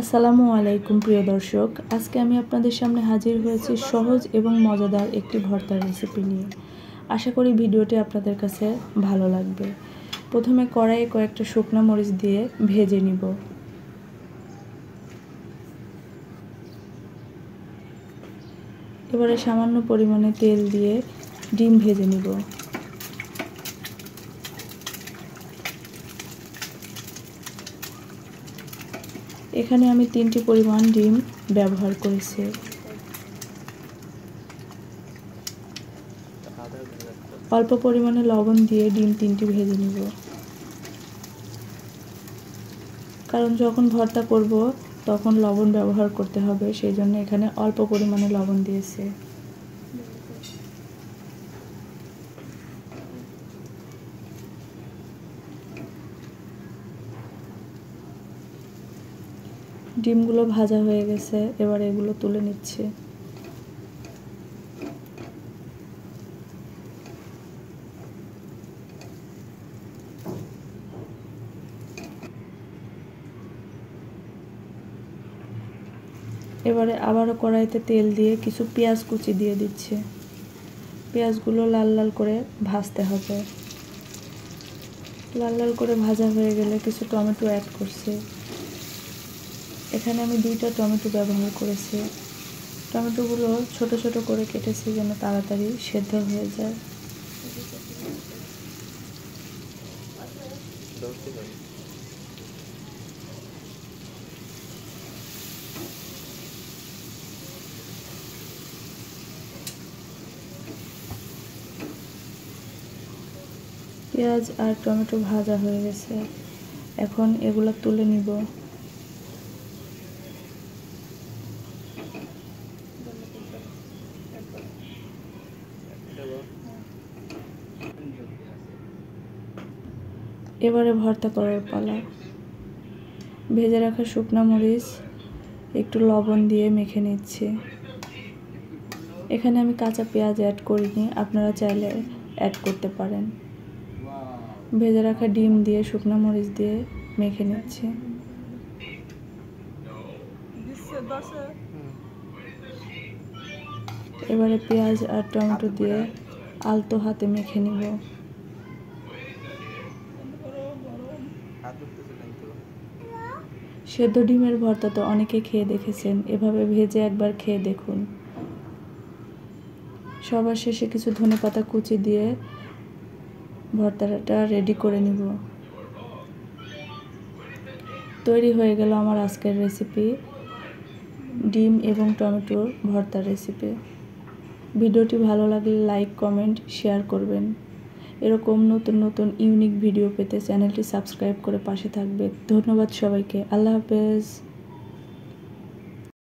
আসসালামু আলাইকুম প্রিয় দর্শক, আজকে আমি আপনাদের সামনে হাজির হয়েছি সহজ এবং মজাদার একটি ভর্তার রেসিপি নিয়ে। আশা করি ভিডিওটি আপনাদের কাছে ভালো লাগবে। প্রথমে কড়াইয়ে কয়েকটা শুকনো মরিচ দিয়ে ভেজে নিব। এবারে সামান্য পরিমাণে তেল দিয়ে ডিম ভেজে নিব। এখানে আমি 3টি পরিমাণ ডিম ব্যবহার করেছি। অল্প পরিমাণে লবণ দিয়ে ডিম 3টি ভেজে নিব, কারণ যখন ভর্তা করব তখন লবণ ব্যবহার করতে হবে, সেই জন্য এখানে অল্প পরিমাণে লবণ দিয়েছি। ডিমগুলো ভাজা হয়ে গেছে, এবার এগুলো তুলে নিচ্ছি। এবারে আবারও কড়াইতে তেল দিয়ে কিছু পেঁয়াজ কুচি দিয়ে দিচ্ছি। পেঁয়াজগুলো লাল লাল করে ভাজতে হবে। লাল লাল করে ভাজা হয়ে গেলে কিছু টমেটো অ্যাড করছি। এখানে আমি 2টা টমেটো ব্যবহার করেছি। টমেটোগুলো ছোট ছোট করে কেটেছি যেন তাড়াতাড়ি সেদ্ধ হয়ে যায়। পেঁয়াজ আর টমেটো ভাজা হয়ে গেছে, এখন এগুলো তুলে নিব। এবারে ভর্তা করার পালা। ভেজে রাখা শুকনো মরিচ একটু লবণ দিয়ে মেখে নিচ্ছি। এখানে আমি কাঁচা পেঁয়াজ অ্যাড করিনি, আপনারা চাইলে অ্যাড করতে পারেন। ভেজে রাখা ডিম দিয়ে শুকনো মরিচ দিয়ে মেখে নিচ্ছি। এবারে পেঁয়াজ আর টমেটো দিয়ে আলতো হাতে মেখে নিব। সেদ্ধ ডিমের ভর্তা তো অনেকে খেয়ে দেখেছেন, এভাবে ভেজে একবার খেয়ে দেখুন। সবার শেষে কিছু ধনেপাতা কুচি দিয়ে ভর্তাটা রেডি করে নিব। তৈরি হয়ে গেল আমার আজকের রেসিপি, ডিম এবং টমেটোর ভর্তার রেসিপি। ভিডিওটি ভালো লাগলে লাইক, কমেন্ট, শেয়ার করবেন। এরকম নতুন নতুন ইউনিক ভিডিও পেতে চ্যানেলটি সাবস্ক্রাইব করে পাশে থাকবে। ধন্যবাদ সবাইকে। আল্লাহ হাফেজ।